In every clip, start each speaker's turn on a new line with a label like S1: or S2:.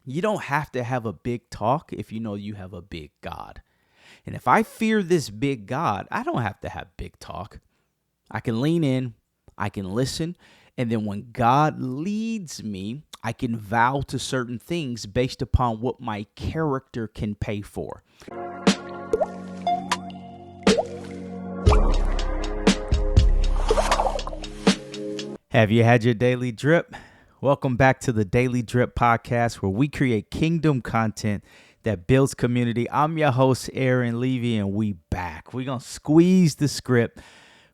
S1: You don't have to have a big talk if you know you have a big God. And if I fear this big God, I don't have to have big talk. I can lean in, I can listen, and then when God leads me, I can vow to certain things based upon what my character can pay for. Have you had your daily drip? Welcome back to the Daily Drip Podcast, where we create kingdom content that builds community. I'm your host, Aaron Levy, and we back. We're going to squeeze the script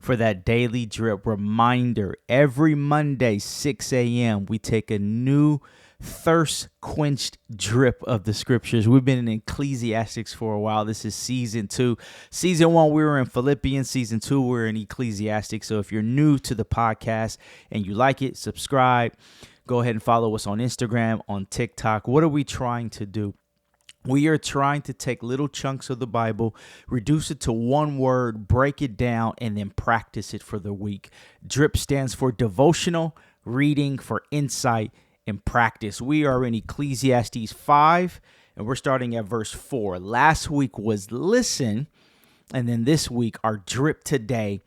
S1: for that daily drip reminder. Every Monday, 6 a.m., we take a new thirst-quenched drip of the scriptures. We've been in Ecclesiastes for a while. This is season 2. Season 1, we were in Philippians. Season 2, we're in Ecclesiastes. So if you're new to the podcast and you like it, subscribe. Go ahead and follow us on Instagram, on TikTok. What are we trying to do? We are trying to take little chunks of the Bible, reduce it to one word, break it down, and then practice it for the week. DRIP stands for devotional, reading for insight, and practice. We are in Ecclesiastes 5, and we're starting at verse 4. Last week was listen, and then this week, our drip today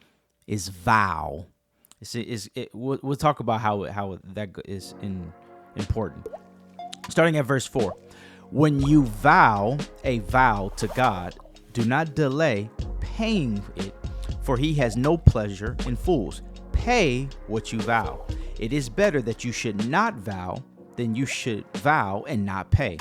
S1: is vow. We'll talk about how that is important. Starting at verse 4. When you vow a vow to God, do not delay paying it, for he has no pleasure in fools. Pay what you vow. It is better that you should not vow than you should vow and not pay.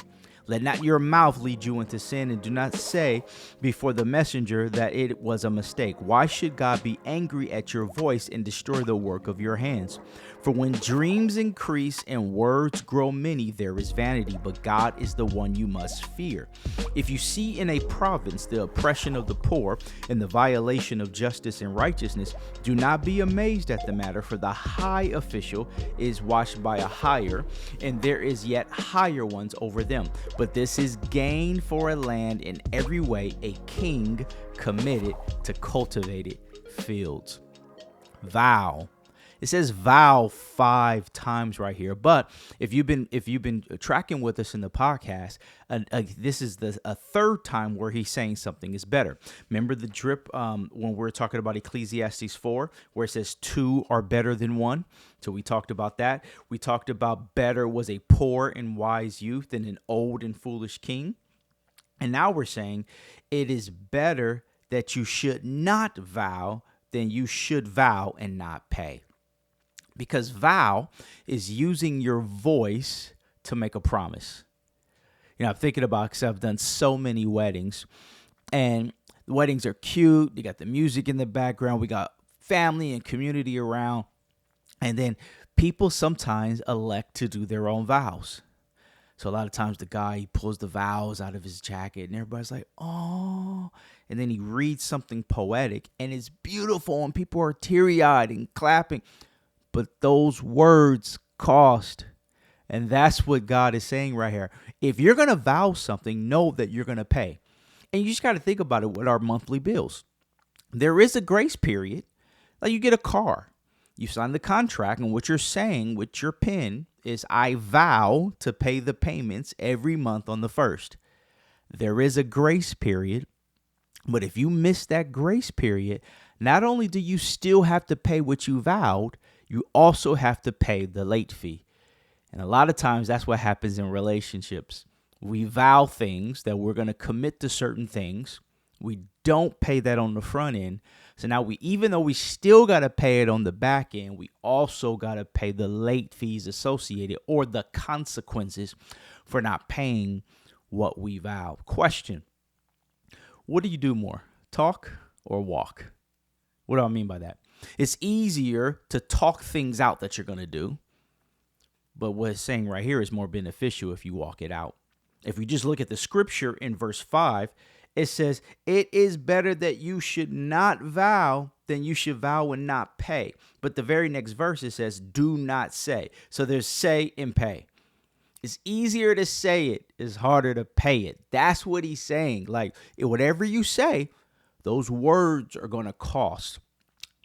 S1: Let not your mouth lead you into sin, and do not say before the messenger that it was a mistake. Why should God be angry at your voice and destroy the work of your hands? For when dreams increase and words grow many, there is vanity, but God is the one you must fear. If you see in a province the oppression of the poor and the violation of justice and righteousness, do not be amazed at the matter, for the high official is watched by a higher, and there is yet higher ones over them. But this is gain for a land in every way, a king committed to cultivated fields. Vow. It says vow 5 times right here, but if you've been tracking with us in the podcast, this is a third time where he's saying something is better. Remember the drip when we're talking about Ecclesiastes 4, where it says 2 are better than 1. So we talked about that. We talked about better was a poor and wise youth than an old and foolish king. And now we're saying it is better that you should not vow than you should vow and not pay. Because vow is using your voice to make a promise. You know, I'm thinking about, because I've done so many weddings, and the weddings are cute. You got the music in the background. We got family and community around. And then people sometimes elect to do their own vows. So a lot of times the guy, he pulls the vows out of his jacket, and everybody's like, oh. And then he reads something poetic, and it's beautiful, and people are teary-eyed and clapping. But those words cost. And that's what God is saying right here. If you're going to vow something, know that you're going to pay. And you just got to think about it with our monthly bills. There is a grace period. Like you get a car. You sign the contract, and what you're saying with your pen is, I vow to pay the payments every month on the 1st. There is a grace period. But if you miss that grace period, not only do you still have to pay what you vowed, you also have to pay the late fee. And a lot of times that's what happens in relationships. We vow things that we're going to commit to certain things. We don't pay that on the front end. So now even though we still got to pay it on the back end, we also got to pay the late fees associated, or the consequences for not paying what we vow. Question: what do you do more, talk or walk? What do I mean by that? It's easier to talk things out that you're going to do. But what it's saying right here is more beneficial if you walk it out. If we just look at the scripture in verse 5, it says, it is better that you should not vow than you should vow and not pay. But the very next verse, it says, do not say. So there's say and pay. It's easier to say it. It's harder to pay it. That's what he's saying. Like, whatever you say, those words are going to cost.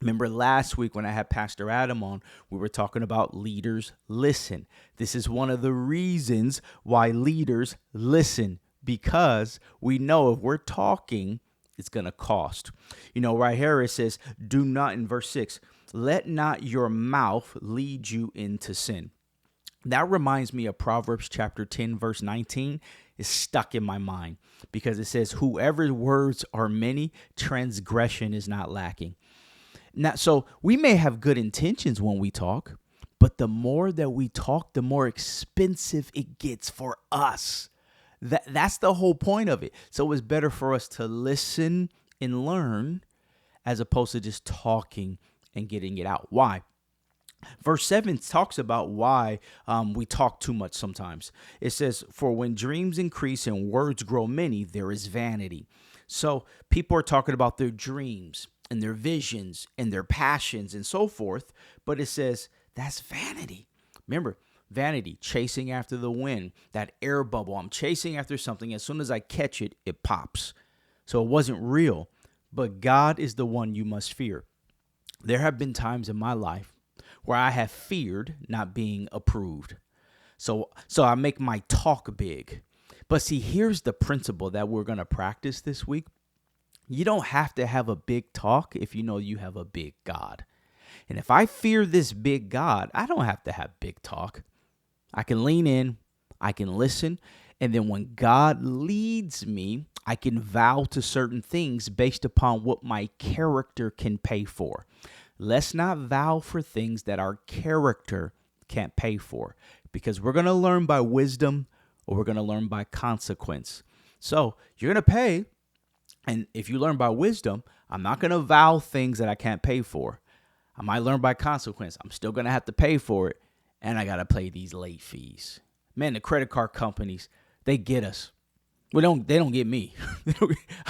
S1: Remember last week when I had Pastor Adam on, we were talking about leaders listen. This is one of the reasons why leaders listen, because we know if we're talking, it's going to cost. Right here it says, do not, in verse 6, let not your mouth lead you into sin. That reminds me of Proverbs chapter 10, verse 19. Is stuck in my mind because it says, whoever's words are many, transgression is not lacking. Now, so we may have good intentions when we talk, but the more that we talk, the more expensive it gets for us. That's the whole point of it. So it's better for us to listen and learn as opposed to just talking and getting it out. Why? Verse 7 talks about why we talk too much sometimes. It says, for when dreams increase and words grow many, there is vanity. So people are talking about their dreams and their visions and their passions and so forth. But it says that's vanity. Remember, vanity, chasing after the wind, that air bubble. I'm chasing after something. As soon as I catch it, it pops. So it wasn't real. But God is the one you must fear. There have been times in my life where I have feared not being approved. So I make my talk big. But see, here's the principle that we're going to practice this week. You don't have to have a big talk if you know you have a big God. And if I fear this big God, I don't have to have big talk. I can lean in, I can listen, and then when God leads me, I can vow to certain things based upon what my character can pay for. Let's not vow for things that our character can't pay for, because we're going to learn by wisdom or we're going to learn by consequence. So you're going to pay. And if you learn by wisdom, I'm not going to vow things that I can't pay for. I might learn by consequence. I'm still going to have to pay for it. And I got to pay these late fees. Man, the credit card companies, they get us. They don't get me.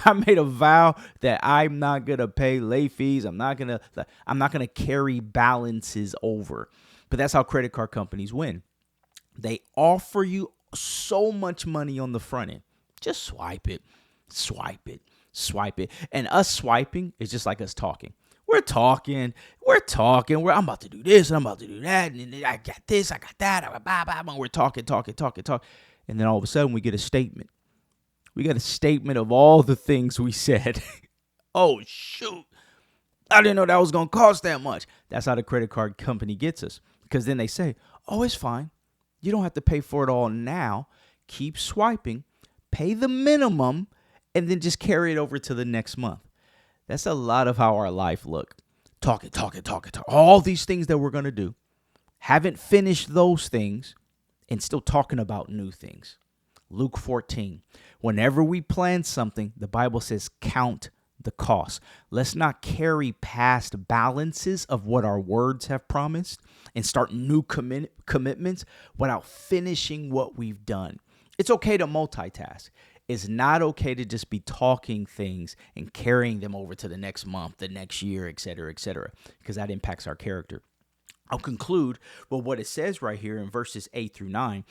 S1: I made a vow that I'm not going to pay late fees. I'm not going to carry balances over. But that's how credit card companies win. They offer you so much money on the front end. Just swipe it. And us swiping is just like us talking. We're talking. I'm about to do this and I'm about to do that. And I got this, I got that. We're talking. And then all of a sudden we get a statement. We got a statement of all the things we said. Oh, shoot. I didn't know that was going to cost that much. That's how the credit card company gets us. Because then they say, oh, it's fine. You don't have to pay for it all now. Keep swiping. Pay the minimum. And then just carry it over to the next month. That's a lot of how our life look. Talking. All these things that we're going to do. Haven't finished those things and still talking about new things. Luke 14. Whenever we plan something, the Bible says count the cost. Let's not carry past balances of what our words have promised and start new commitments without finishing what we've done. It's okay to multitask. It's not okay to just be talking things and carrying them over to the next month, the next year, et cetera, because that impacts our character. I'll conclude with what it says right here in verses 8 through 9.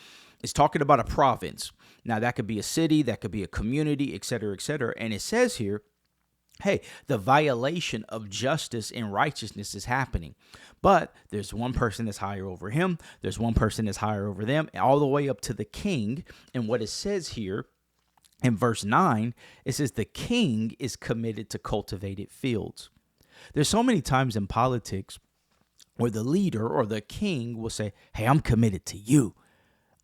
S1: It's talking about a province. Now, that could be a city, that could be a community, et cetera, and it says here, hey, the violation of justice and righteousness is happening. But there's one person that's higher over him. There's one person that's higher over them, all the way up to the king. And what it says here in verse 9, it says the king is committed to cultivated fields. There's so many times in politics where the leader or the king will say, hey, I'm committed to you.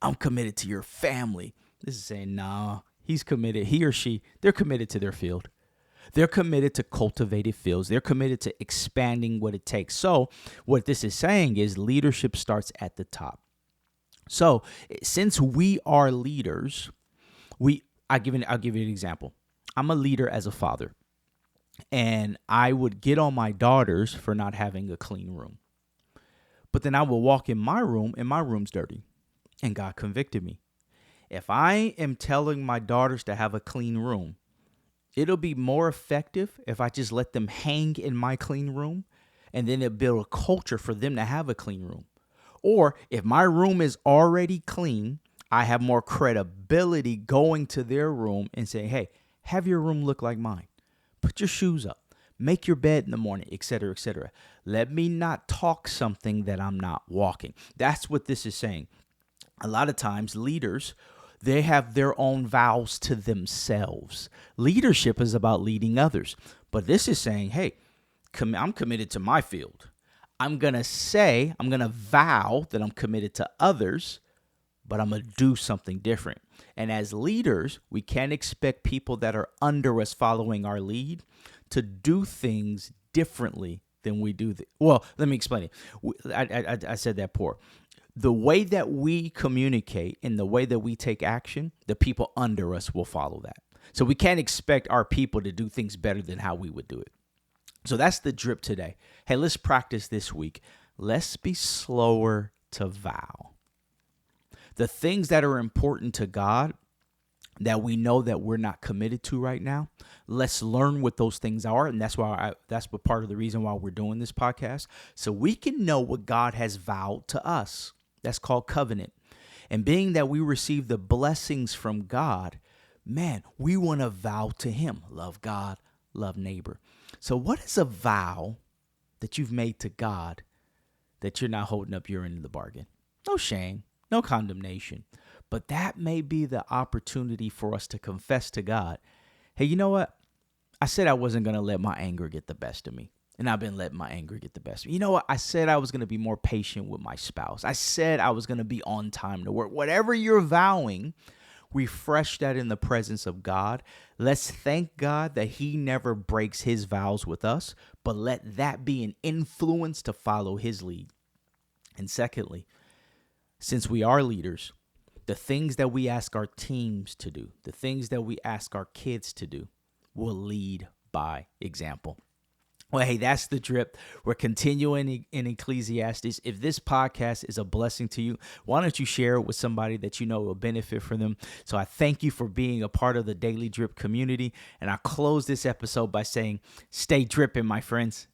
S1: I'm committed to your family. This is saying, nah, he's committed. He or she, they're committed to their field. They're committed to cultivated fields. They're committed to expanding what it takes. So what this is saying is leadership starts at the top. So since we are leaders, I'll give you an example. I'm a leader as a father, and I would get on my daughters for not having a clean room. But then I will walk in my room, and my room's dirty, and God convicted me. If I am telling my daughters to have a clean room, it'll be more effective if I just let them hang in my clean room, and then it'll build a culture for them to have a clean room. Or if my room is already clean, I have more credibility going to their room and saying, hey, have your room look like mine. Put your shoes up. Make your bed in the morning, etc., etc. Let me not talk something that I'm not walking. That's what this is saying. A lot of times leaders, they have their own vows to themselves. Leadership is about leading others. But this is saying, hey, I'm committed to my field. I'm going to vow that I'm committed to others, but I'm going to do something different. And as leaders, we can't expect people that are under us following our lead to do things differently than we do. Well, let me explain it. I said that poor. The way that we communicate and the way that we take action, the people under us will follow that. So we can't expect our people to do things better than how we would do it. So that's the drip today. Hey, let's practice this week. Let's be slower to vow. The things that are important to God that we know that we're not committed to right now, let's learn what those things are. And that's what part of the reason why we're doing this podcast. So we can know what God has vowed to us. That's called covenant. And being that we receive the blessings from God, man, we want to vow to him. Love God, love neighbor. So what is a vow that you've made to God that you're not holding up your end of the bargain? No shame, no condemnation. But that may be the opportunity for us to confess to God, hey, you know what? I said I wasn't going to let my anger get the best of me. And I've been letting my anger get the best of me. You know what? I said I was going to be more patient with my spouse. I said I was going to be on time to work. Whatever you're vowing, refresh that in the presence of God. Let's thank God that he never breaks his vows with us, but let that be an influence to follow his lead. And secondly, since we are leaders, the things that we ask our teams to do, the things that we ask our kids to do, will lead by example. Well, hey, that's the drip. We're continuing in Ecclesiastes. If this podcast is a blessing to you, why don't you share it with somebody that you know will benefit from them? So I thank you for being a part of the Daily Drip community. And I close this episode by saying, stay dripping, my friends.